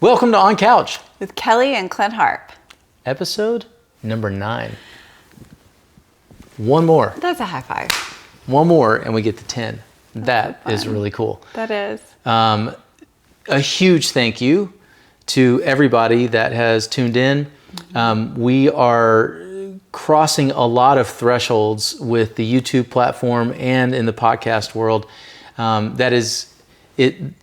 Welcome to On Couch with Kelly and Clint Harp. Episode number 9. One more. That's a high five. One more and we get to 10. That so is really cool. That is. A huge thank you to everybody that has tuned in. We are crossing a lot of thresholds with the YouTube platform and in the podcast world.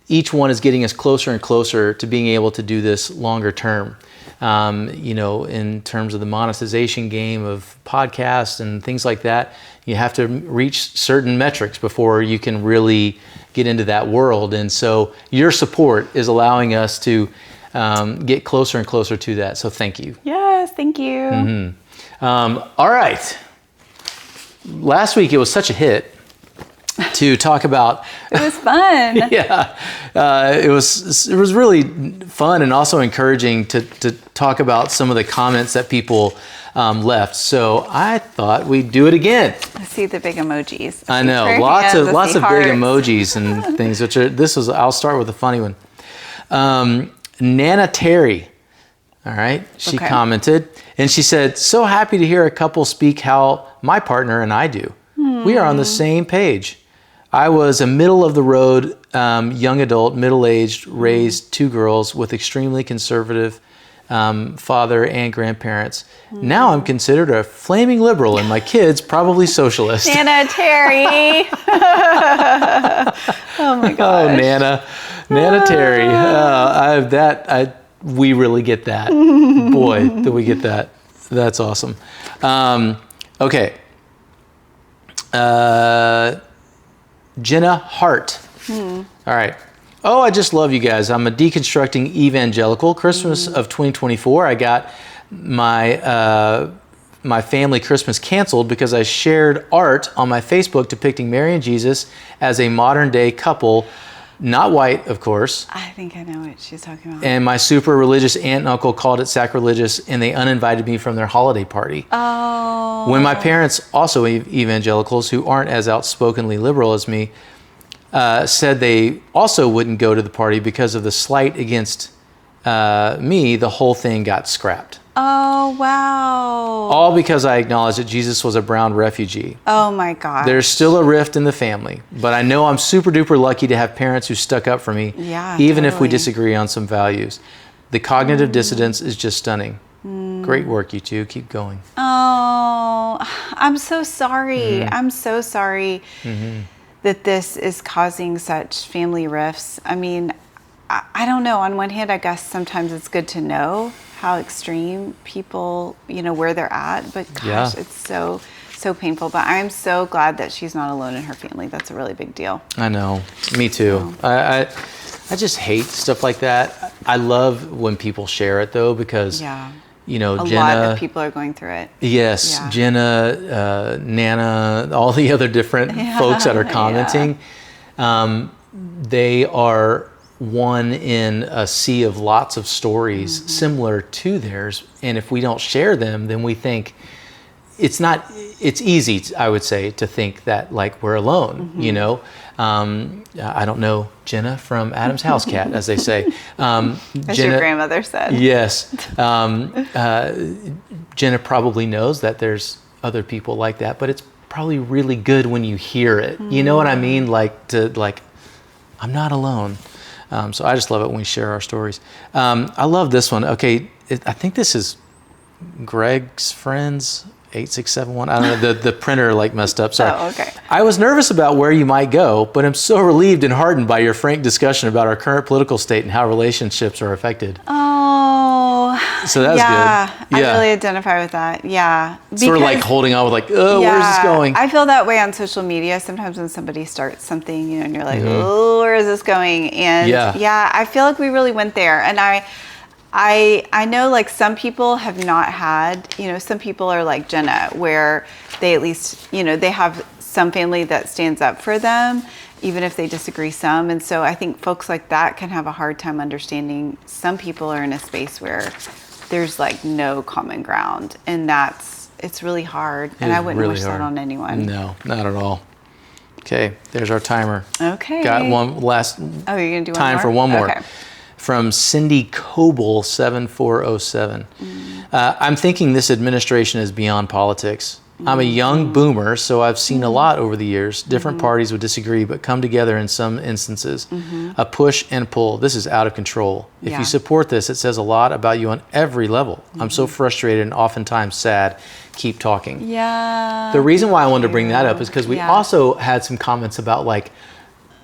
Each one is getting us closer and closer to being able to do this longer term. In terms of the monetization game of podcasts and things like that, you have to reach certain metrics before you can really get into that world. And so your support is allowing us to get closer and closer to that. So thank you. Yes, thank you. Mm-hmm. All right. Last week it was such a hit to talk about. It was fun. Yeah, it was really fun and also encouraging to talk about some of the comments that people left. So I thought we'd do it again. I see the big emojis. I know, lots of big emojis and things. I'll start with a funny one. Nana Terry. All right, she commented and she said, "So happy to hear a couple speak how my partner and I do. We are on the same page. I was a middle-of-the-road young adult, middle-aged, raised 2 girls with extremely conservative father and grandparents. Now I'm considered a flaming liberal and my kids probably socialist." Nana Terry. Oh my gosh. Oh, Nana Terry. We really get that. Boy, do we get that. That's awesome. Okay. Jenna Hart. All right. "Oh, I just love you guys. I'm a deconstructing evangelical. Christmas of 2024, I got my family Christmas canceled because I shared art on my Facebook depicting Mary and Jesus as a modern day couple, not white, of course. I think I know what she's talking about. And my super religious aunt and uncle called it sacrilegious and they uninvited me from their holiday party. Oh. When my parents, also evangelicals who aren't as outspokenly liberal as me, said they also wouldn't go to the party because of the slight against me, the whole thing got scrapped. Oh, wow. All because I acknowledged that Jesus was a brown refugee. Oh my gosh. There's still a rift in the family, but I know I'm super duper lucky to have parents who stuck up for me, even if we disagree on some values. The cognitive dissonance is just stunning. Great work, you two. Keep going." Oh, I'm so sorry. I'm so sorry that this is causing such family rifts. I mean, I don't know. On one hand, I guess sometimes it's good to know how extreme people, where they're at. But gosh, it's so painful. But I'm so glad that she's not alone in her family. That's a really big deal. I know. Me too. I just hate stuff like that. I love when people share it though, because a Jenna, lot of people are going through it. Yes, yeah. Jenna, Nana, all the other different folks that are commenting, they are one in a sea of lots of stories similar to theirs. And if we don't share them, then we think it's easy, I would say, to think that like we're alone, I don't know Jenna from Adam's house cat, as they say. As Jenna, your grandmother said. Yes. Jenna probably knows that there's other people like that, but it's probably really good when you hear it. You know what I mean? I'm not alone. So I just love it when we share our stories. I love this one. Okay, I think this is Greg's Friends 8671. I don't know, the printer messed up. Sorry. Oh, okay. "I was nervous about where you might go, but I'm so relieved and heartened by your frank discussion about our current political state and how relationships are affected." Oh. So that's good. Yeah, I really identify with that. Yeah. Sort of like holding on with where's this going? I feel that way on social media. Sometimes when somebody starts something, and you're like, oh, where is this going? And I feel like we really went there. And I know some people have not had, some people are like Jenna, where they at least, they have some family that stands up for them, even if they disagree some. And so I think folks like that can have a hard time understanding some people are in a space where there's no common ground. And it's really hard. And I wouldn't wish that on anyone. No, not at all. Okay, there's our timer. Okay. Got one last you're gonna do time one more? for one more. Okay. from Cindy Coble 7407. I'm thinking this administration is beyond politics. I'm a young boomer, so I've seen a lot over the years. Different parties would disagree, but come together in some instances. A push and pull. This is out of control. If you support this, it says a lot about you on every level. I'm so frustrated and oftentimes sad. Keep talking. Yeah. The reason why I wanted to bring that up is because we also had some comments about like,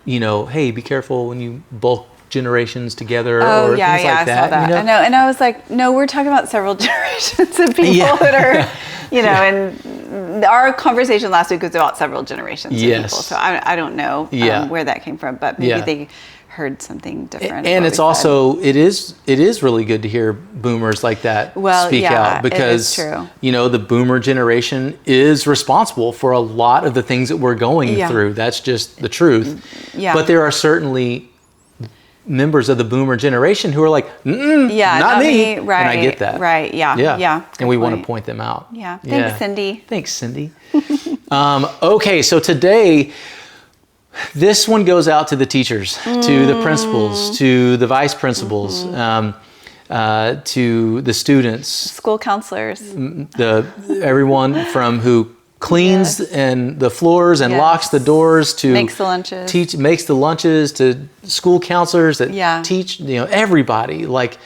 hey, be careful when you bulk generations together or things like that. I saw that. I know. And I was like, no, we're talking about several generations of people that are, and our conversation last week was about several generations of people. So I don't know where that came from, but maybe they heard something different. And it's also, it is really good to hear boomers like that speak out, because, the boomer generation is responsible for a lot of the things that we're going through. That's just the truth. But there are certainly members of the boomer generation who are like, not me. Right. And I get that. Right. Yeah. And we want to point them out. Yeah. Thanks, Cindy. Thanks, Cindy. Okay. So today, this one goes out to the teachers, to the principals, to the vice principals, to the students, school counselors, everyone from who cleans and the floors and locks the doors to makes the lunches, to school counselors that teach, everybody. Like,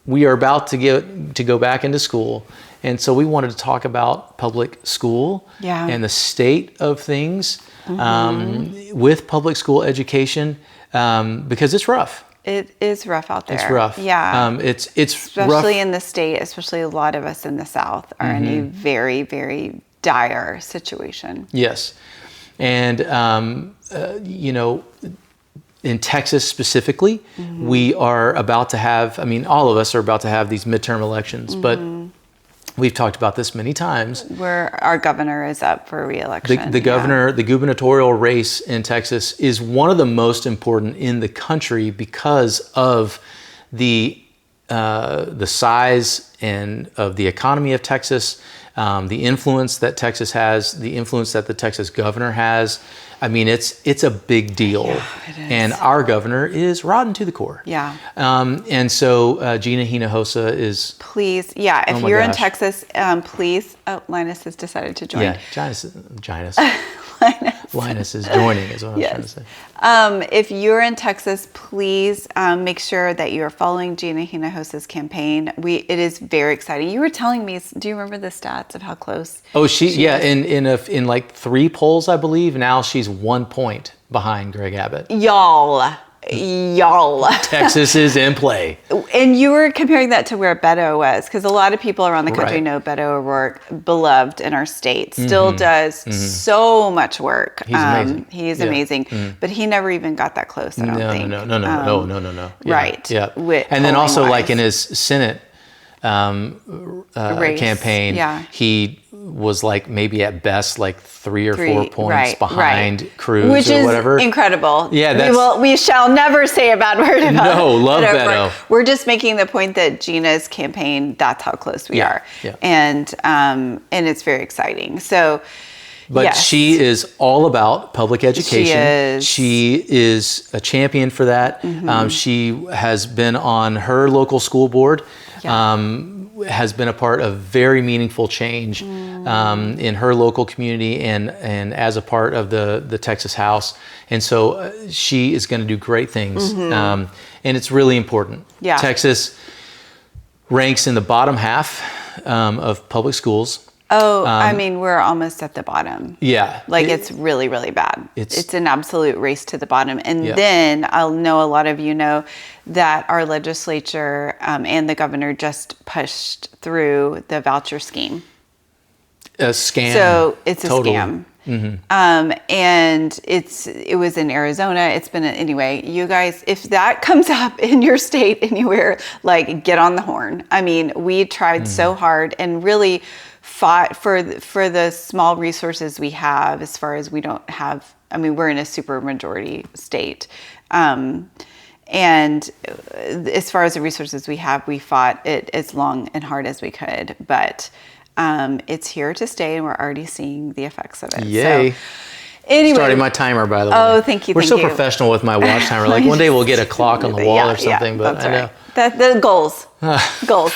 we are about to go back into school. And so we wanted to talk about public school and the state of things with public school education, because it's rough. It is rough out there. It's rough. Yeah. It's especially rough. In the state, especially a lot of us in the South are in a very, very dire situation. Yes. And, in Texas specifically, we are about to have, all of us are about to have these midterm elections, but we've talked about this many times. Where our governor is up for re-election. The gubernatorial race in Texas is one of the most important in the country because of the size and of the economy of Texas, the influence that Texas has, the influence that the Texas governor has. It's a big deal. Yeah, it is. And our governor is rotten to the core. Yeah. And so Gina Hinojosa is... Please, if you're in Texas, please... Oh, Linus has decided to join. Yeah, Linus is joining is what I'm trying to say. If you're in Texas, please make sure that you are following Gina Hinojosa's campaign. It is very exciting. You were telling me, do you remember the stats of how close? Oh, she in like 3 polls, I believe. Now she's 1 point behind Greg Abbott. Y'all. Texas is in play. And you were comparing that to where Beto was, because a lot of people around the country know Beto O'Rourke, beloved in our state, still does so much work. He's amazing. He is amazing, but he never even got that close, I don't think. No. Yeah. Right. Yeah. And then also like in his Senate campaign, he was like maybe at best like 3 or 4 points behind Cruz, which or whatever. Is incredible. Yeah, we shall never say a bad word about. No, love Beto. We're just making the point that Gina's campaign, that's how close we are, and it's very exciting. So. But she is all about public education. She is a champion for that. She has been on her local school board, has been a part of very meaningful change in her local community and as a part of the Texas House. And so she is going to do great things. And it's really important. Yeah. Texas ranks in the bottom half of public schools. Oh, we're almost at the bottom. Yeah. It's really, really bad. It's an absolute race to the bottom. And then I'll know a lot of you know that our legislature and the governor just pushed through the voucher scheme. A scam. So it's a scam. And it was in Arizona. It's been anyway, you guys, if that comes up in your state anywhere, get on the horn. We tried so hard and really fought for the small resources we have, as far as we don't have, we're in a super majority state. And as far as the resources we have, we fought it as long and hard as we could, but it's here to stay and we're already seeing the effects of it. Yay. So Anyway. Starting my timer, by the way. Oh, thank you. We're so professional with my watch timer. Like one day we'll get a clock on the wall or something, but I know. The goals. Goals.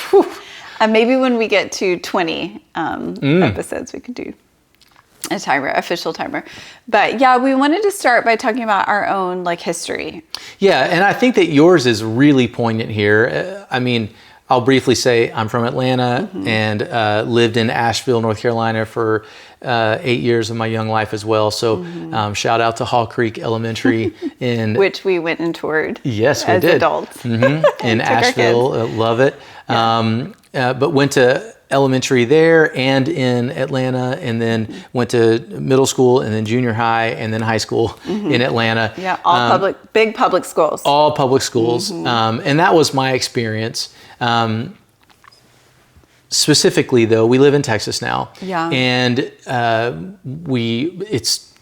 Maybe when we get to 20 episodes, we could do a timer, official timer. But yeah, we wanted to start by talking about our own like history. Yeah, and I think that yours is really poignant here. I mean, I'll briefly say I'm from Atlanta and lived in Asheville, North Carolina for 8 years of my young life as well. So shout out to Hall Creek Elementary in which we went and toured. Yes, we as did. Adults in Asheville. Love it. Yeah. But went to elementary there and in Atlanta, and then went to middle school and then junior high and then high school in Atlanta. Yeah, all big public schools. All public schools. And that was my experience. Specifically though, we live in Texas now. Yeah. And it's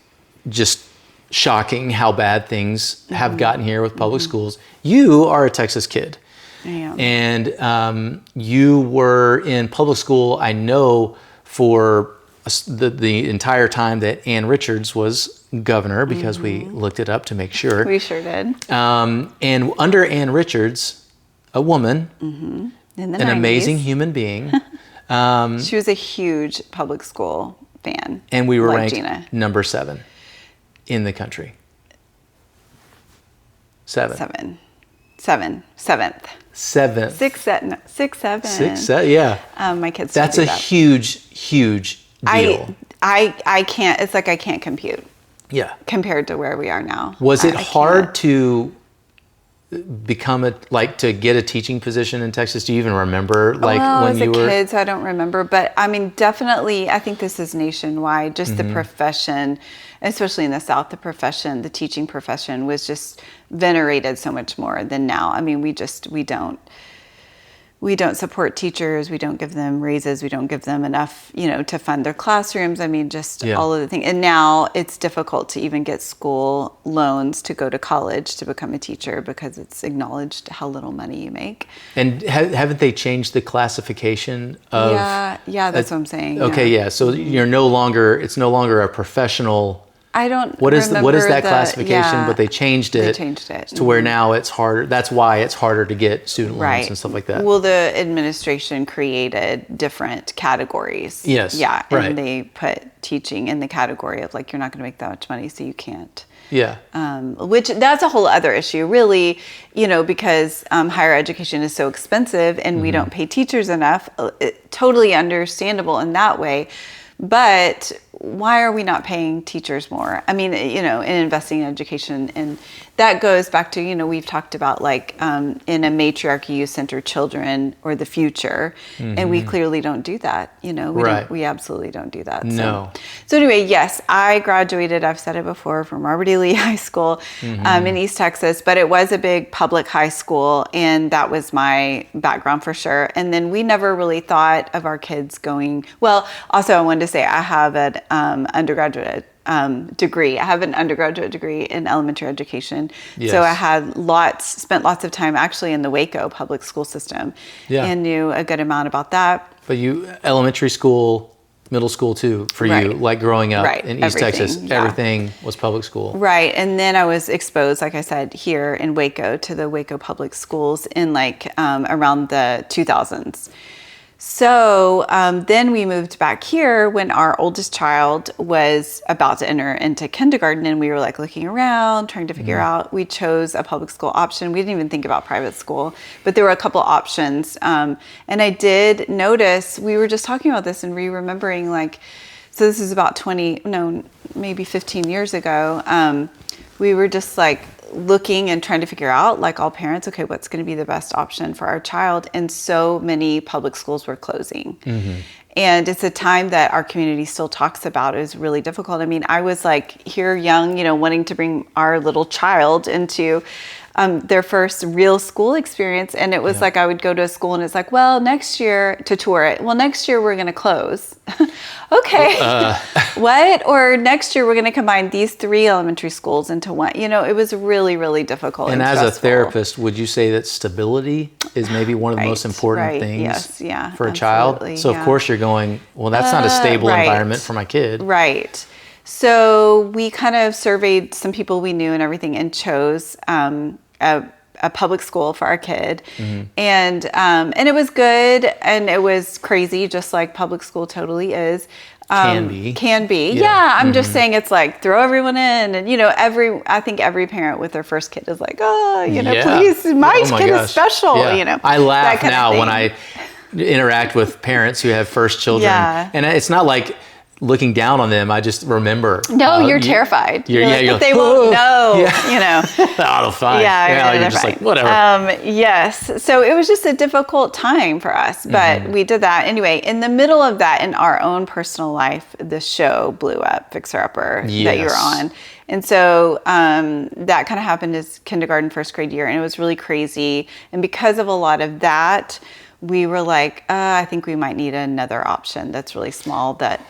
just shocking how bad things have gotten here with public schools. You are a Texas kid. I am. And you were in public school, I know, for the entire time that Ann Richards was governor, because we looked it up to make sure. We sure did. And under Ann Richards, a woman, In the an 90s. Amazing human being. She was a huge public school fan. And we were like ranked Gina. number 7 in the country. 7. Seventh. 7th. 6, 7. 6, 7, yeah. My kids. That's a huge deal. I can't. It's like I can't compute. Yeah. Compared to where we are now. Was it I hard can't. to to get a teaching position in Texas? Do you even remember when you were? As a kid, so I don't remember, but I mean, definitely, I think this is nationwide. Just the profession, especially in the South, the teaching profession was just venerated so much more than now. I mean, we don't support teachers. We don't give them raises. We don't give them enough, to fund their classrooms. I mean, just all of the things. And now it's difficult to even get school loans to go to college to become a teacher because it's acknowledged how little money you make. And haven't they changed the classification of? Yeah, that's what I'm saying. Okay, yeah. So it's no longer a professional. I don't. What is that classification? But they changed it. To where now it's harder. That's why it's harder to get student loans and stuff like that. Well, the administration created different categories. Yes. Yeah, right. and they put teaching in the category of like you're not going to make that much money, so you can't. Yeah. Which that's a whole other issue, really. Because higher education is so expensive and we don't pay teachers enough. Totally understandable in that way. But why are we not paying teachers more? I mean, and investing in education. And that goes back to, we've talked about like in a matriarchy, you center children or the future. And we clearly don't do that. We absolutely don't do that. No. So anyway, yes, I graduated, I've said it before, from Robert E. Lee High School in East Texas. But it was a big public high school. And that was my background for sure. And then we never really thought of our kids going, well, also I wanted to say I have an undergraduate degree. I have an undergraduate degree in elementary education. Yes. So I had spent lots of time actually in the Waco public school system and knew a good amount about that. But you, elementary school, middle school too, for you, like growing up in East Texas, everything was public school. Right. And then I was exposed, like I said, here in Waco to the Waco public schools in around the 2000s. So then we moved back here when our oldest child was about to enter into kindergarten, and we were like looking around, trying to figure out. We chose a public school option. We didn't even think about private school, but there were a couple options. And I did notice, we were just talking about this and remembering so this is about maybe 15 years ago. We were just looking and trying to figure out, like all parents, okay, what's going to be the best option for our child? And so many public schools were closing. And it's a time that our community still talks about. It was really difficult. I mean, I was here young, wanting to bring our little child into their first real school experience. And it was I would go to a school and it's well, next year to tour it. Well, next year we're going to close. Okay. What? Or next year we're going to combine these 3 elementary schools into one. It was really, really difficult. And as stressful. A therapist, would you say that stability is maybe one of the most important things for a child? So of course you're going, well, that's not a stable environment for my kid. Right. So we kind of surveyed some people we knew and everything, and chose a public school for our kid. And it was good, and it was crazy, just like public school totally is. Can be. Yeah. I'm just saying, it's like throw everyone in, and I think every parent with their first kid is like, please, my kid is special. I laugh now when I interact with parents who have first children, and it's not like looking down on them. I just remember. No, you're terrified. You're like, they won't know. Oh, fine. You're just like, whatever. Yes. So it was just a difficult time for us, but we did that anyway. In the middle of that, in our own personal life, the show blew up, Fixer Upper, that you were on. And so that kind of happened as kindergarten, first grade year, and it was really crazy. And because of a lot of that, we were like, I think we might need another option that's really small. That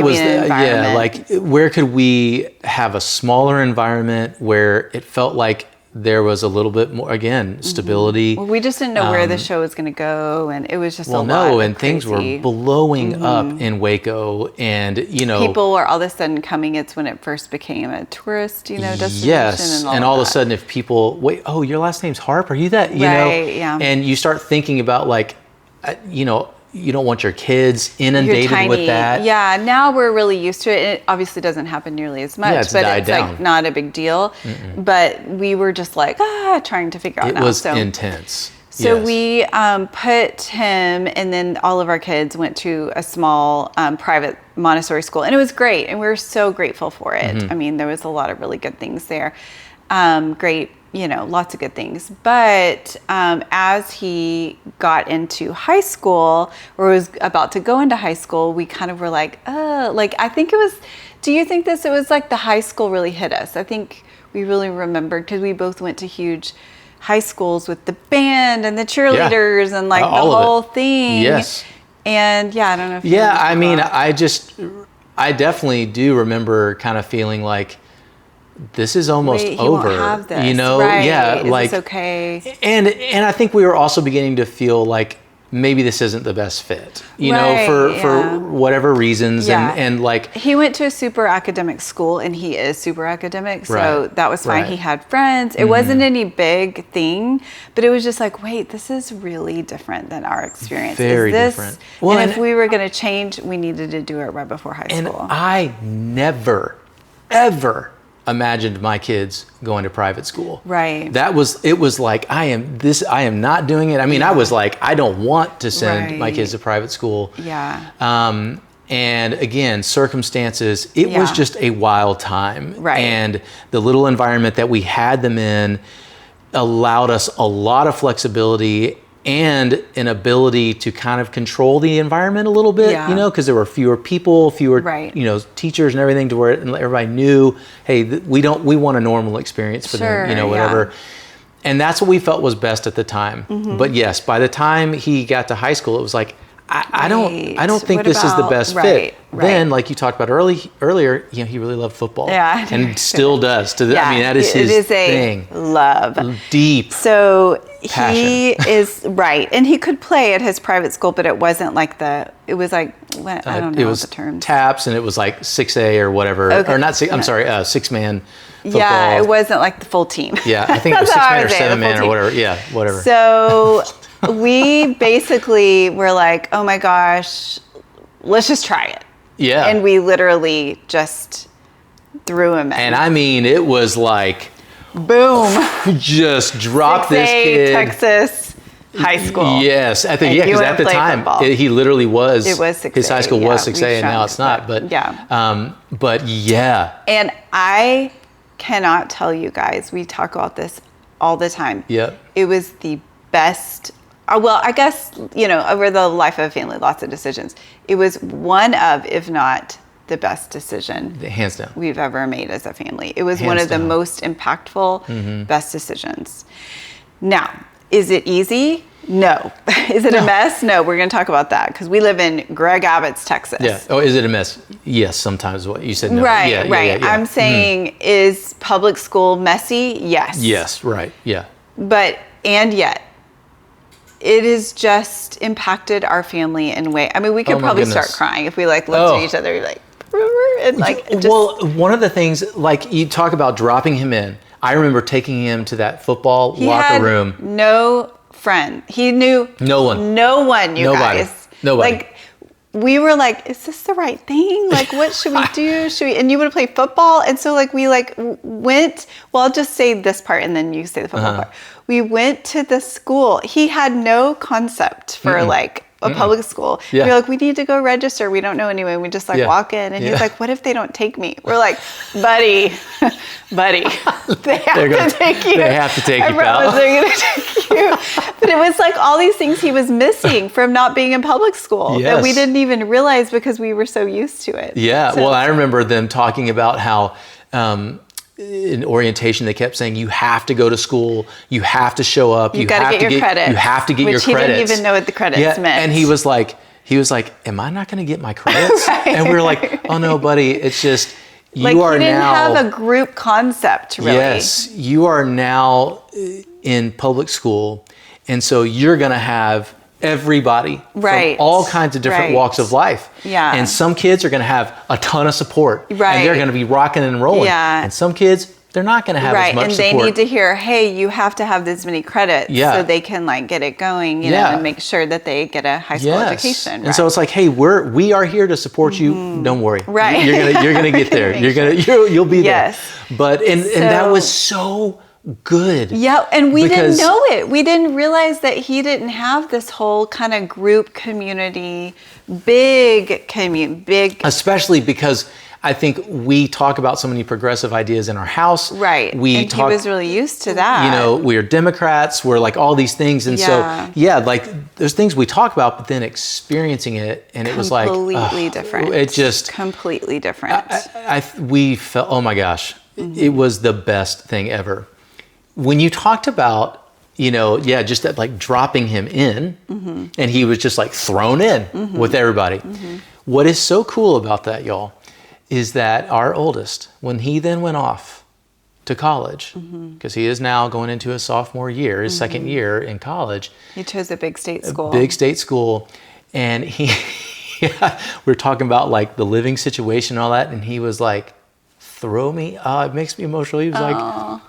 was like, where could we have a smaller environment where it felt like there was a little bit more, again, stability. Well, we just didn't know where the show was going to go, and it was just a lot. And things were blowing up in Waco, and people were all of a sudden coming. It's when it first became a tourist, destination. Yes, and all of a sudden, if people wait, oh, your last name's Harp, are you that? And you start thinking about like, you don't want your kids inundated with that. Yeah, now we're really used to it. It obviously doesn't happen nearly as much, but it's like not a big deal. But we were just like, trying to figure out now. It was intense. So we put him, and then all of our kids went to a small private Montessori school, and it was great, and we were so grateful for it. I mean, there was a lot of really good things there. Great, lots of good things. But as he got into high school, or was about to go into high school, we kind of were like, I think it was, do you think it was like the high school really hit us? I think we really remembered, because we both went to huge high schools with the band and the cheerleaders and like the whole thing. Yes. And I don't know if I mean, I definitely do remember kind of feeling like, this is almost over. Won't have this. Right. Is this okay? And I think we were also beginning to feel like maybe this isn't the best fit, for whatever reasons. And like, he went to a super academic school, and he is super academic. So that was fine. He had friends. It wasn't any big thing, but it was just like, wait, this is really different than our experience. Very different. Well, and if we were going to change, we needed to do it right before high school. And I never, ever imagined my kids going to private school. Right. It was like, I am not doing it. I mean, I was like, I don't want to send my kids to private school. Yeah. And again, circumstances, it was just a wild time. Right. And the little environment that we had them in allowed us a lot of flexibility and an ability to kind of control the environment a little bit, because there were fewer people, teachers and everything, to where everybody knew, hey, we want a normal experience for them, whatever. And that's what we felt was best at the time. But yes, by the time he got to high school, it was like, I don't think this is the best fit. Then, like you talked about earlier, he really loved football. Yeah. And still does. I mean, that is his thing. Love. Deep. So passion. He is right. And he could play at his private school, but it wasn't like it was like, I don't know it was the terms. TAPS, and it was like 6A or whatever. Okay. Or not 6-man football. Yeah, it wasn't like the full team. Yeah, I think it was 6-man or 7-man or whatever. Yeah, whatever. So we basically were like, oh my gosh, let's just try it. Yeah. And we literally just threw him in. And I mean, it was like, boom. Just dropped this kid. Texas high school. Yes. I think, because at the time, he literally was. It was 6A. His high school was 6A, and now it's not. But yeah. And I cannot tell you guys, we talk about this all the time. Yep. It was the best. Well, I guess, over the life of a family, lots of decisions. It was one of, if not the best decision, hands down, we've ever made as a family. It was one of the most impactful, best decisions. Now, is it easy? No. Is it a mess? No, we're going to talk about that, because we live in Greg Abbott's Texas. Yeah. Oh, is it a mess? Yes, sometimes. What you said. No. Right, yeah, right. Yeah. I'm saying, is public school messy? Yes. Yes, right. Yeah. But, and yet, it has just impacted our family in a way. I mean, we could probably start crying if we looked at each other like, And like, one of the things, like you talk about dropping him in, I remember taking him to that football locker room. No friend. He knew no one, you guys. Nobody. Like, we were like, is this the right thing? Like, what should we do? And you want to play football? And so like, we like went, well, I'll just say this part and then you say the football part. We went to the school. He had no concept for like a public school. Yeah. We were like, we need to go register. We don't know anyone. We just like walk in and he's like, what if they don't take me? We're like, buddy, they have to take you. They have to take you, pal. They're going to take you. But it was like all these things he was missing from not being in public school that we didn't even realize because we were so used to it. Yeah. So, well, I remember them talking about how, in orientation, they kept saying, you have to go to school, you have to show up, you got to get your credits. You have to get your credits. He didn't even know what the credits meant. And he was like, am I not going to get my credits? Right. And we were like, oh no, buddy, it's just, you are now. He didn't have a group concept, really. Yes, you are now in public school, and so you're going to have everybody from all kinds of different walks of life. Yeah. And some kids are going to have a ton of support. Right. And they're going to be rocking and rolling. Yeah. And some kids, they're not going to have as much support. And they need to hear, hey, you have to have this many credits so they can like get it going, you know, and make sure that they get a high school education. And so it's like, hey, we are here to support you. Don't worry. Right. You're gonna get there. You'll be there. But and that was so good. Yeah, and we didn't know it. We didn't realize that he didn't have this whole kind of group community, big. Especially because I think we talk about so many progressive ideas in our house. Right. And he was really used to that. You know, we're Democrats, we're like all these things. And so, like there's things we talk about, but then experiencing it, and it was like completely different. It just completely different. We felt, oh my gosh, it was the best thing ever. When you talked about, you know, just that like dropping him in, and he was just like thrown in with everybody. What is so cool about that, y'all, is that our oldest, when he then went off to college, because he is now going into his sophomore year, his second year in college. He chose a big state school. And we're talking about like the living situation and all that, and he was like, throw me, it makes me emotional. He was like,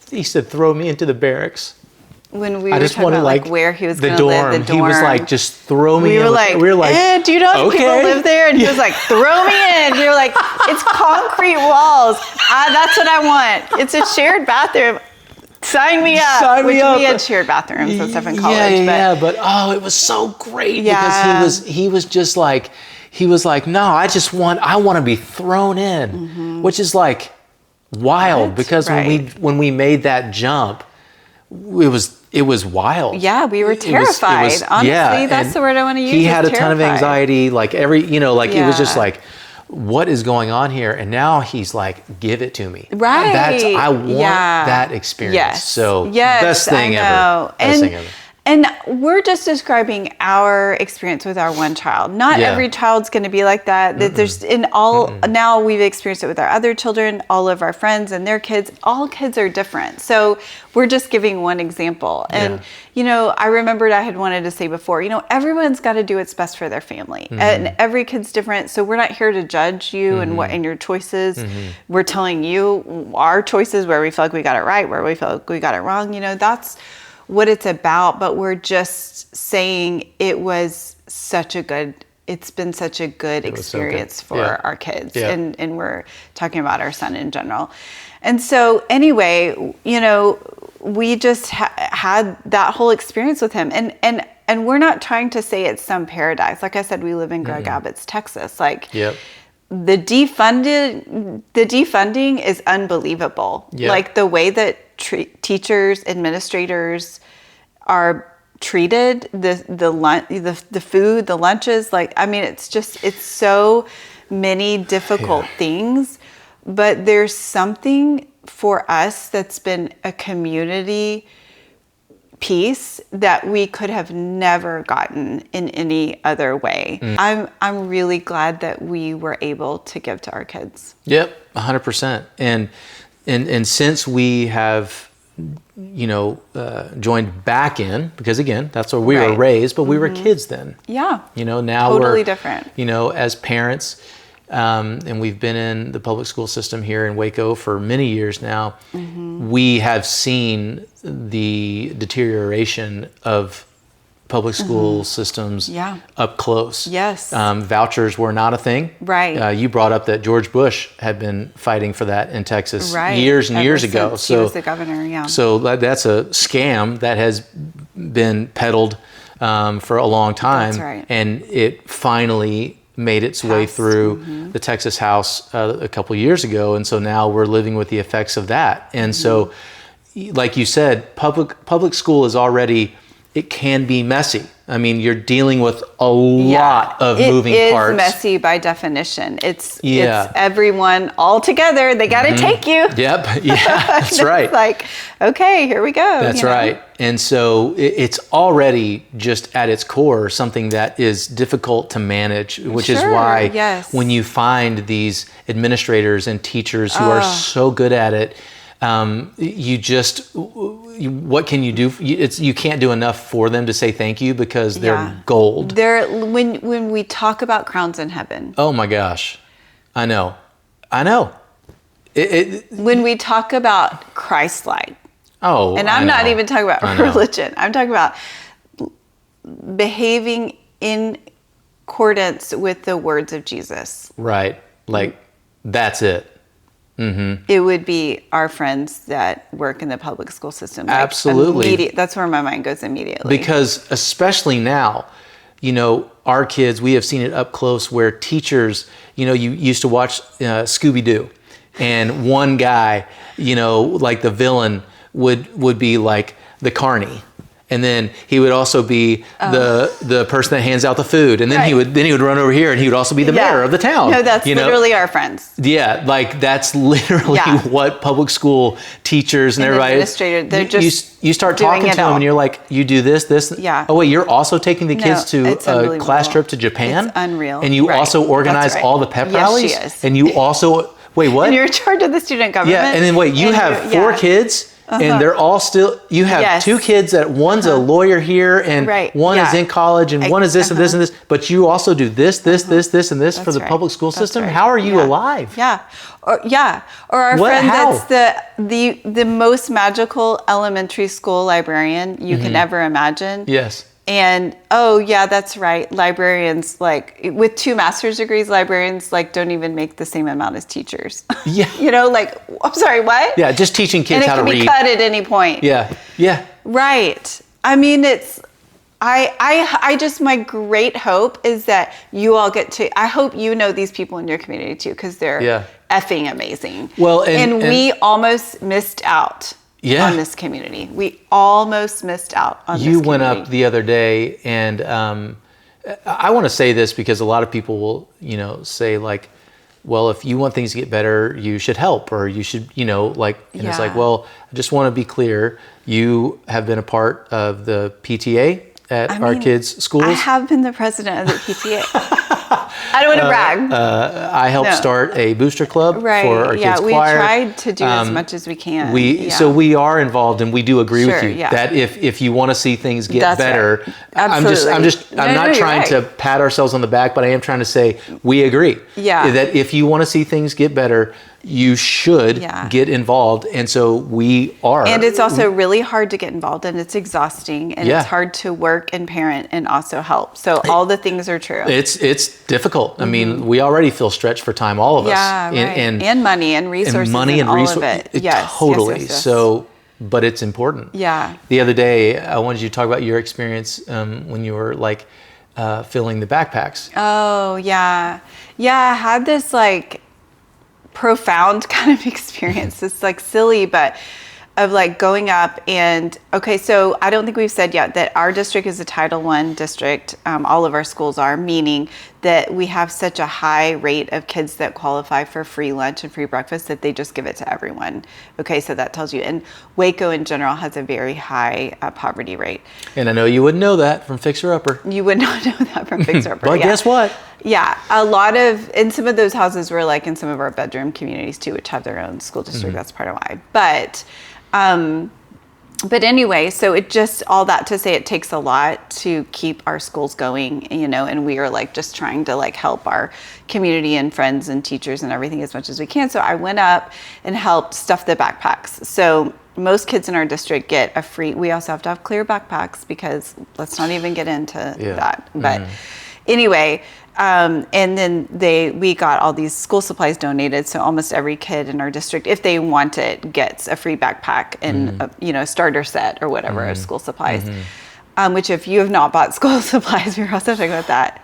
he said, throw me into the barracks. When we were talking about like where he was going to live, the dorm. He was like, just throw me in. We were like, do you know if people live there? And he was like, throw me in. We were like, it's concrete walls. That's what I want. It's a shared bathroom. Sign me up. We had shared bathrooms and stuff in college. But it was so great because he was just like, no, I want to be thrown in, which is like wild because when we made that jump, it was wild. Yeah, we were terrified. Honestly, that's the word I want to use. He had a ton of anxiety, like it was just like, what is going on here? And now he's like, give it to me. Right. I want that experience. Yes. So yes, best thing ever. Best thing ever. And we're just describing our experience with our one child. Not every child's going to be like that. There's now we've experienced it with our other children, all of our friends and their kids. All kids are different. So we're just giving one example. And, I remembered I had wanted to say before, everyone's got to do what's best for their family. And every kid's different. So we're not here to judge you and your choices. We're telling you our choices, where we feel like we got it right, where we feel like we got it wrong. That's what it's about, but we're just saying it's been such a good experience for our kids. And we're talking about our son in general. And so anyway, we just had that whole experience with him. And we're not trying to say it's some paradise. Like I said, we live in Greg Abbott's Texas. Like the defunding is unbelievable. Like the way that teachers, administrators are treated, the food, the lunches, it's so many difficult things, but there's something for us that's been a community piece that we could have never gotten in any other way. I'm really glad that we were able to give to our kids. Yep, 100%. And since we have joined back in, because again, that's where we were raised, but we were kids then. Yeah. Now totally we're different. As parents, and we've been in the public school system here in Waco for many years now, we have seen the deterioration of public school systems up close. Yes. Vouchers were not a thing. Right. You brought up that George Bush had been fighting for that in Texas years and years ago. So he was the governor, yeah. So that's a scam that has been peddled for a long time. That's right. And it finally made its way through the Texas House a couple years ago. And so now we're living with the effects of that. And so, like you said, public school is already, it can be messy. I mean, you're dealing with a lot of moving parts. It is messy by definition. It's everyone all together. They got to take you. Yep. Yeah, that's right. It's like, okay, here we go. That's right. And so it's already just at its core something that is difficult to manage, which is why when you find these administrators and teachers who are so good at it, what can you do? You can't do enough for them to say thank you because they're gold. When we talk about crowns in heaven. Oh my gosh. I know. When we talk about Christ-like. Oh, and I'm not even talking about religion. I'm talking about behaving in accordance with the words of Jesus. Right. Like, that's it. It would be our friends that work in the public school system. Like, absolutely. That's where my mind goes immediately. Because especially now, our kids, we have seen it up close where teachers, you used to watch Scooby-Doo, and one guy, like the villain would be like the carny. And then he would also be the person that hands out the food. And then he would run over here and he would also be the mayor of the town. No, that's literally our friends. Yeah, like that's literally what public school teachers and everybody administrator, they're just you start talking to them and you're like, you do this. Yeah. Oh wait, you're also taking the kids to a class trip to Japan? It's unreal. And you also organize all the pep rallies? Yes, she is. And you also, wait, what? And you're in charge of the student government. Yeah, and then wait, you have 4 kids? And they're all still, you have 2 kids that one's a lawyer here and one is in college and one is this and this and this, but you also do this and this for the public school system. How are you alive? Or our friend that's the most magical elementary school librarian you can ever imagine. Yes. And that's right. Librarians, like with 2 master's degrees, librarians like don't even make the same amount as teachers. Yeah. I'm sorry, what? Yeah, just teaching kids how to read. And it can be cut at any point. Yeah. Yeah. Right. I mean, I just, my great hope is that you all get to, I hope these people in your community too, because they're effing amazing. Well, and we almost missed out. On this community. We almost missed out on this community. You went up the other day, and I want to say this because a lot of people will, say like, well, if you want things to get better, you should help, or you should, it's like, well, I just want to be clear. You have been a part of the PTA at our kids' schools. I have been the president of the PTA. I don't want to brag. I helped start a booster club for our kids' choir. We tried to do as much as we can. So we are involved, and we do agree with you that if you want to see things get better, absolutely. I'm not trying to pat ourselves on the back, but I am trying to say we agree. That if you want to see things get better, you should get involved, and so we are. And it's also really hard to get involved, and it's exhausting, and it's hard to work and parent and also help. So all the things are true. It's difficult. I mean, we already feel stretched for time, all of us. And money and resources and all of it. Totally. So, but it's important. Yeah. The other day, I wanted you to talk about your experience when you were like filling the backpacks. Oh yeah, I had this like profound kind of experience. It's like silly, but of like going up and so I don't think we've said yet that our district is a Title I district. All of our schools are, meaning that we have such a high rate of kids that qualify for free lunch and free breakfast that they just give it to everyone. So that tells you. And Waco in general has a very high poverty rate. And I know you wouldn't know that from Fixer Upper. You would not know that from Fixer Upper. But guess what? Yeah, a lot of, and some of those houses were like in some of our bedroom communities too, which have their own school district. That's part of why. But But anyway, so it just, all that to say, it takes a lot to keep our schools going, you know, and we are like just trying to like help our community and friends and teachers and everything as much as we can. So I went up and helped stuff the backpacks. So most kids in our district get a free, we also have to have clear backpacks because let's not even get into that. But anyway, and then we got all these school supplies donated. So almost every kid in our district, if they want it, gets a free backpack and a starter set or whatever of school supplies. Which if you have not bought school supplies, we were also talking about that.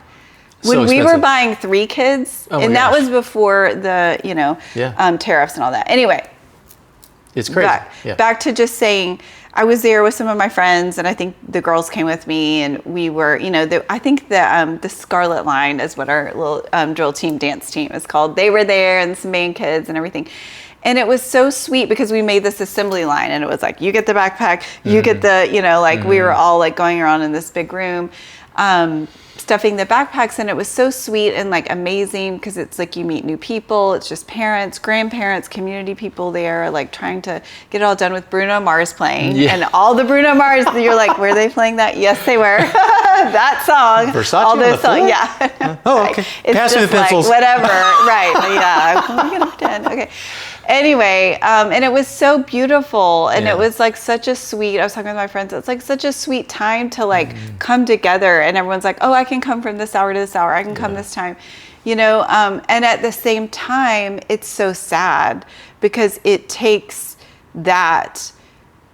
When we were buying 3 kids, and that was before the tariffs and all that. Anyway, it's crazy. Back to just saying, I was there with some of my friends, and I think the girls came with me, and we were, I think the Scarlet Line is what our little drill team, dance team is called. They were there, and some main kids and everything. And it was so sweet because we made this assembly line, and it was like, you get the backpack, you get the, we were all like going around in this big room, stuffing the backpacks, and it was so sweet and like amazing because it's like you meet new people. It's just parents, grandparents, community people there, like trying to get it all done with Bruno Mars playing and all the Bruno Mars. You're like, were they playing that? Yes, they were. That song, Versace all those songs, yeah. Oh, okay. It's Pass just me the pencils. like whatever, right? Yeah, I'm gonna pretend. Okay. Anyway, and it was so beautiful, and it was like such a sweet, I was talking with my friends, it's like such a sweet time to like come together, and everyone's like, oh, I can come from this hour to this hour, I can come this time, and at the same time, it's so sad because it takes that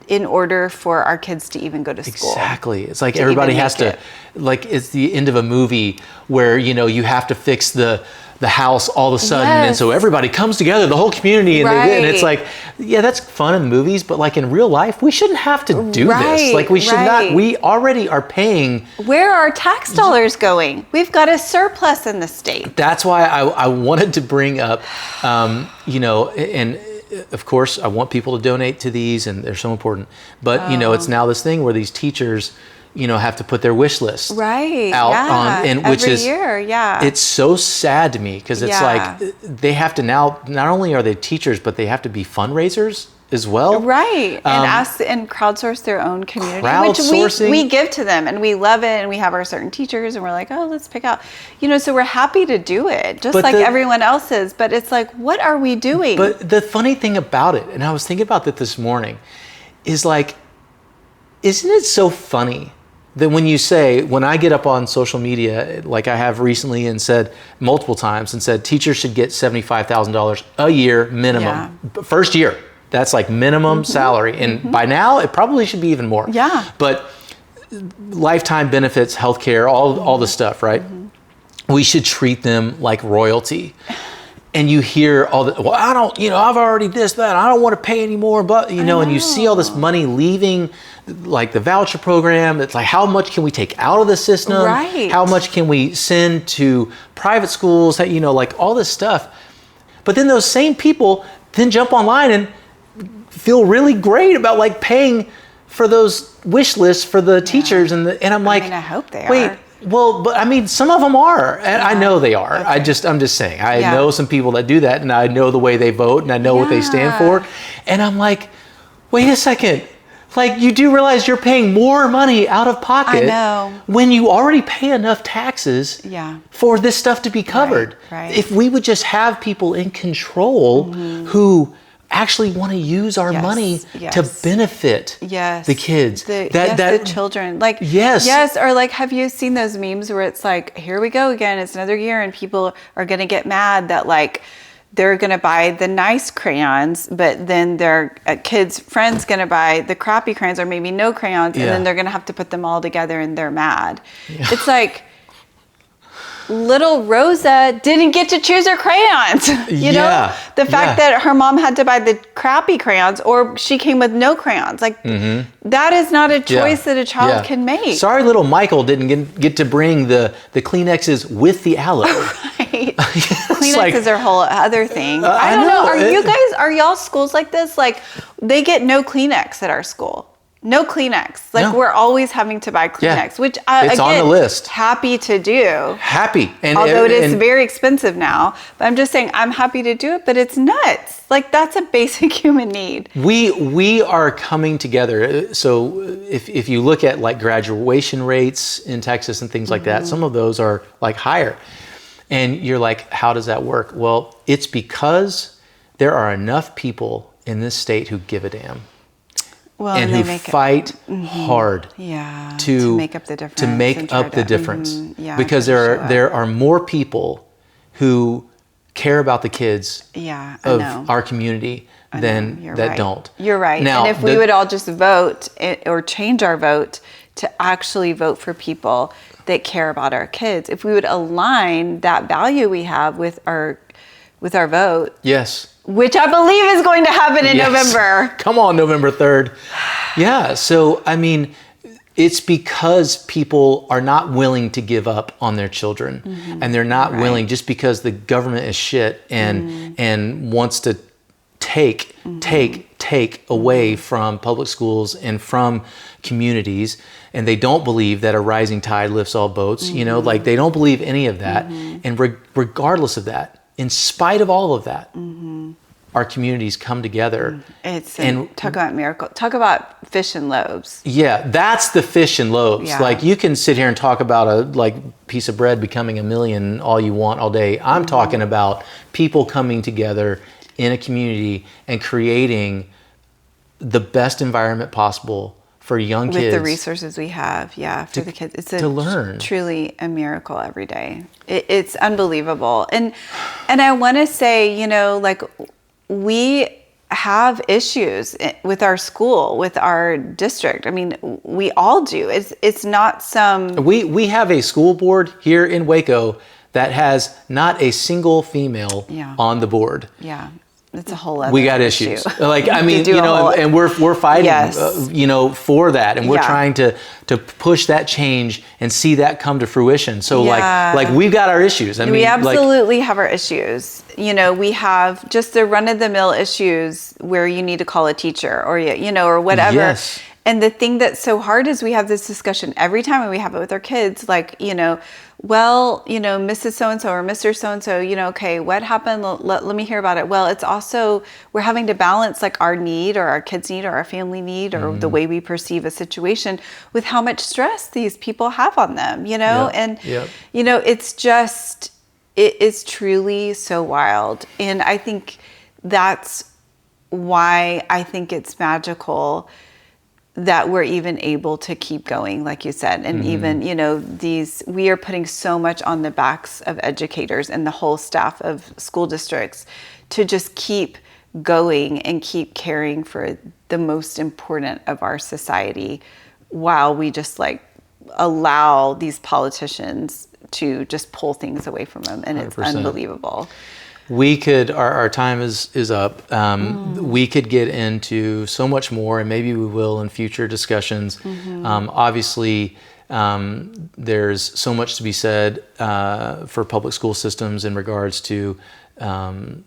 in order for our kids to even go to school. Exactly. It's like everybody has to, like it's the end of a movie where, you have to fix the house all of a sudden. And so everybody comes together, the whole community, and and it's like, yeah, that's fun in movies, but like in real life, we shouldn't have to do this. Like we should not, we already are paying. Where are tax dollars going? We've got a surplus in the state. That's why I wanted to bring up, and of course I want people to donate to these and they're so important, but it's now this thing where these teachers have to put their wish list out on, and which every is year, it's so sad to me because it's like they have to now, not only are they teachers, but they have to be fundraisers as well. Right. And ask and crowdsource their own community, crowdsourcing. which we give to them, and we love it, and we have our certain teachers, and we're like, oh, let's pick out, so we're happy to do it, just like everyone else is, but it's like, what are we doing? But the funny thing about it, and I was thinking about that this morning, is like, isn't it so funny that when I get up on social media, like I have recently and said multiple times, and said teachers should get $75,000 a year minimum, first year, that's like minimum salary. And by now it probably should be even more. Yeah. But lifetime benefits, healthcare, all the stuff, right? We should treat them like royalty. And you hear all the, well, I don't, I've already this, that, I don't want to pay anymore, but, and you see all this money leaving, like the voucher program. It's like, how much can we take out of the system? Right. How much can we send to private schools? Like all this stuff. But then those same people then jump online and feel really great about like paying for those wish lists for the teachers. And I'm like, I hope they wait, are. Well, but I mean, some of them are, and I know they are. Okay. I'm just saying, I know some people that do that, and I know the way they vote, and I know what they stand for. And I'm like, wait a second. Like, you do realize you're paying more money out of pocket when you already pay enough taxes for this stuff to be covered. Right. If we would just have people in control who actually want to use our money to benefit the kids, the children, like or like, have you seen those memes where it's like, here we go again, it's another year, and people are going to get mad that like they're going to buy the nice crayons, but then their kids' friends going to buy the crappy crayons, or maybe no crayons, and then they're going to have to put them all together, and they're mad. It's like, little Rosa didn't get to choose her crayons. You know, the fact that her mom had to buy the crappy crayons, or she came with no crayons, like that is not a choice that a child can make. Sorry, little Michael didn't get to bring the Kleenexes with the aloe. Right. Kleenexes are a whole other thing. I don't know. Are y'all schools like this? Like, they get no Kleenex at our school. No Kleenex. Like we're always having to buy Kleenex, which it's again, on the list. Happy to do. Happy. Although it is very expensive now, but I'm just saying I'm happy to do it, but it's nuts. Like that's a basic human need. We are coming together. So if you look at like graduation rates in Texas and things like that, some of those are like higher. And you're like, how does that work? Well, it's because there are enough people in this state who give a damn. Well, and who fight hard to make up the difference. Because there are more people who care about the kids of our community than that don't. You're right. Now, and if we would all just vote or change our vote to actually vote for people that care about our kids, if we would align that value we have with our vote. Yes. Which I believe is going to happen in November. Come on, November 3rd. Yeah, so I mean, it's because people are not willing to give up on their children. And they're not willing just because the government is shit and wants to take away from public schools and from communities. And they don't believe that a rising tide lifts all boats. You know, like they don't believe any of that. And regardless of that, in spite of all of that, our communities come together. Talk about miracle. Talk about fish and loaves. Yeah, that's the fish and loaves. Yeah. Like you can sit here and talk about a piece of bread becoming a million all you want all day. I'm talking about people coming together in a community and creating the best environment possible for young kids. With the resources we have, for the kids. It's to learn. Truly a miracle every day. It's unbelievable. And I want to say, you know, like we have issues with our school, with our district. I mean, we all do. It's not some... We have a school board here in Waco that has not a single female on the board. Yeah. It's a whole other We got issue. issues. Like, I mean, you know, and we're fighting, you know, for that. And we're trying to push that change and see that come to fruition. So like we've got our issues. I mean, we absolutely have our issues. You know, we have just the run of the mill issues where you need to call a teacher or, you know, or whatever. Yes. And the thing that's so hard is we have this discussion every time and we have it with our kids, like, you know, well, you know, Mrs. So-and-so or Mr. So-and-so, you know, okay, what happened? Let me hear about it. Well, it's also, we're having to balance like our need or our kids' need or our family need or the way we perceive a situation with how much stress these people have on them, you know? You know, it's just, it is truly so wild. And I think that's why I think it's magical that we're even able to keep going, like you said. And even, you know, we are putting so much on the backs of educators and the whole staff of school districts to just keep going and keep caring for the most important of our society while we just like allow these politicians to just pull things away from them. And 100%. It's unbelievable. We could, our time is up. We could get into so much more, and maybe we will in future discussions. Obviously, there's so much to be said for public school systems in regards to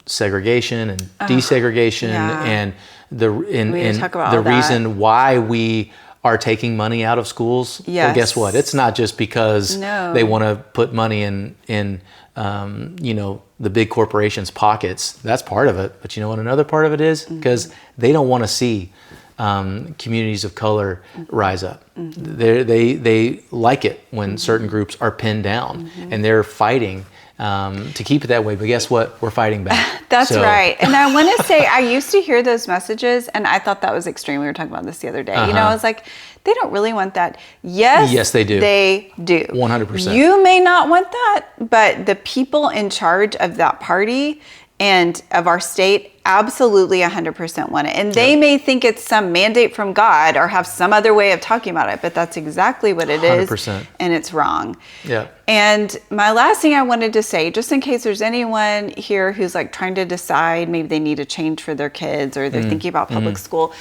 segregation and desegregation, and the reason why we are taking money out of schools. Well, guess what? It's not just because they want to put money in you know, the big corporations' pockets. That's part of it. But you know what another part of it is? Because they don't want to see communities of color rise up. They like it when certain groups are pinned down, and they're fighting to keep it that way. But guess what? We're fighting back. That's right. And I want to say, I used to hear those messages, and I thought that was extreme. We were talking about this the other day. You know, I was like, they don't really want that. Yes, they do. They do. 100%. You may not want that, but the people in charge of that party and of our state absolutely 100% want it. And they may think it's some mandate from God or have some other way of talking about it, but that's exactly what it 100%. Is. And it's wrong. Yeah. And my last thing I wanted to say, just in case there's anyone here who's like trying to decide maybe they need a change for their kids or they're thinking about public school,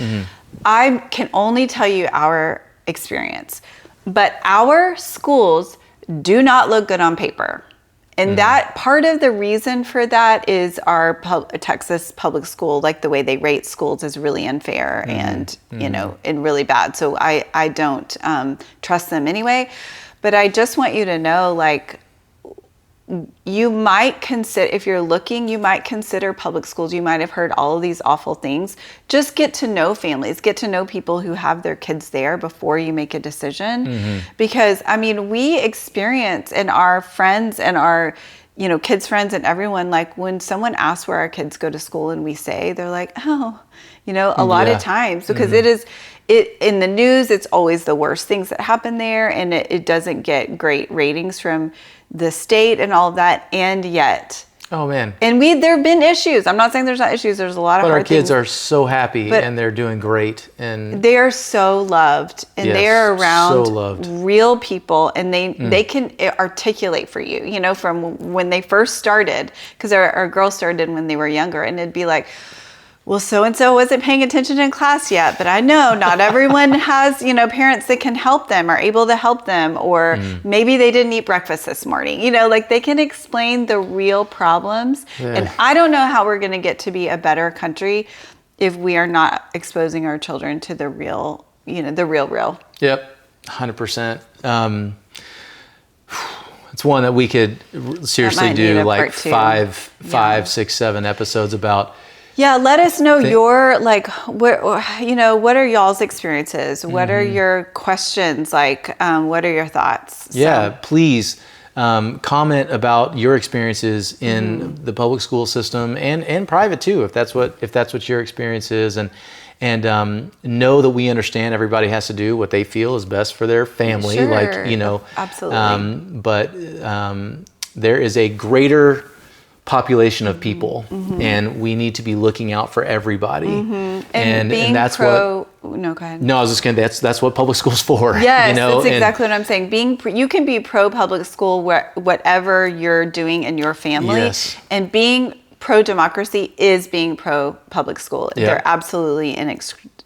I can only tell you our experience, but our schools do not look good on paper. And that part of the reason for that is our Texas public school, like the way they rate schools is really unfair and, you know, and really bad. So I don't trust them anyway. But I just want you to know, like, you might consider, if you're looking, you might consider public schools. You might have heard all of these awful things. Just get to know families, get to know people who have their kids there before you make a decision. Because, I mean, we experience, and our friends and our, you know, kids' friends and everyone, like when someone asks where our kids go to school and we say, they're like, oh, you know, a lot of times, because it in the news, it's always the worst things that happen there, and it doesn't get great ratings from the state and all of that, and yet, oh man, and there have been issues. I'm not saying there's not issues. There's a lot of hard things. But our kids are so happy, and they're doing great, and they are so loved, and they're around real people, and they can articulate for you. You know, from when they first started, because our girls started when they were younger, and it'd be like, well, so-and-so wasn't paying attention in class yet, but I know not everyone has, you know, parents that can help them or able to help them, or maybe they didn't eat breakfast this morning. You know, like they can explain the real problems. And I don't know how we're going to get to be a better country if we are not exposing our children to the real, you know, the real. Yep, 100%. It's one that we could seriously do like 5, 6, 7 episodes about. Yeah, let us know your, like, you know, what are y'all's experiences? What are your questions? Like, what are your thoughts? Yeah, please comment about your experiences in the public school system and private too, if that's what your experience is, and know that we understand everybody has to do what they feel is best for their family. Sure. Like, you know, absolutely. But there is a greater population of people, and we need to be looking out for everybody. And that's go ahead. No, I was just gonna. That's what public school's for. Yes, you know? That's exactly what I'm saying. You can be pro public school whatever you're doing in your family, and being pro democracy is being pro public school. Yep. They're absolutely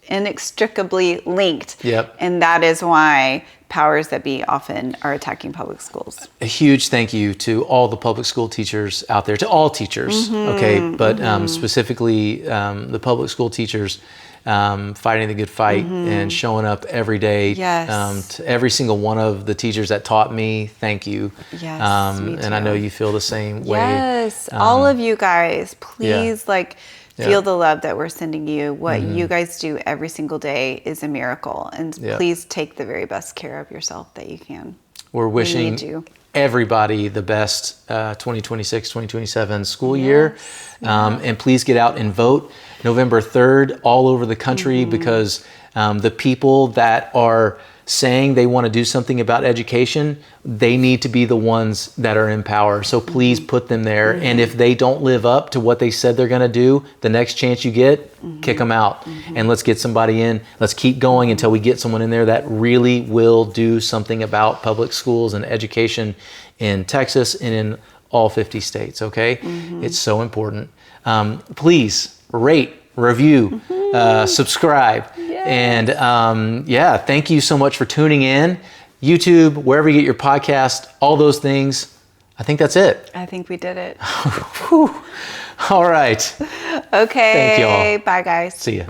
inextricably linked. Yep. And that is why powers that be often are attacking public schools. A huge thank you to all the public school teachers out there, to all teachers, okay, but specifically the public school teachers fighting the good fight and showing up every day. Yes. To every single one of the teachers that taught me, thank you. Yes, me too. And I know you feel the same way. Yes, all of you guys, please, feel the love that we're sending you. What you guys do every single day is a miracle. And please take the very best care of yourself that you can. We're wishing everybody the best 2026, 2027 school year. And please get out and vote November 3rd all over the country, because the people that are saying they want to do something about education, they need to be the ones that are in power. So please put them there. And if they don't live up to what they said they're going to do, the next chance you get, kick them out. And let's get somebody in. Let's keep going until we get someone in there that really will do something about public schools and education in Texas and in all 50 states, okay? It's so important. Please rate, review, subscribe. And thank you so much for tuning in. YouTube, wherever you get your podcast, all those things. I think that's it. I think we did it. All right. Okay. Thank you all. Bye, guys. See ya.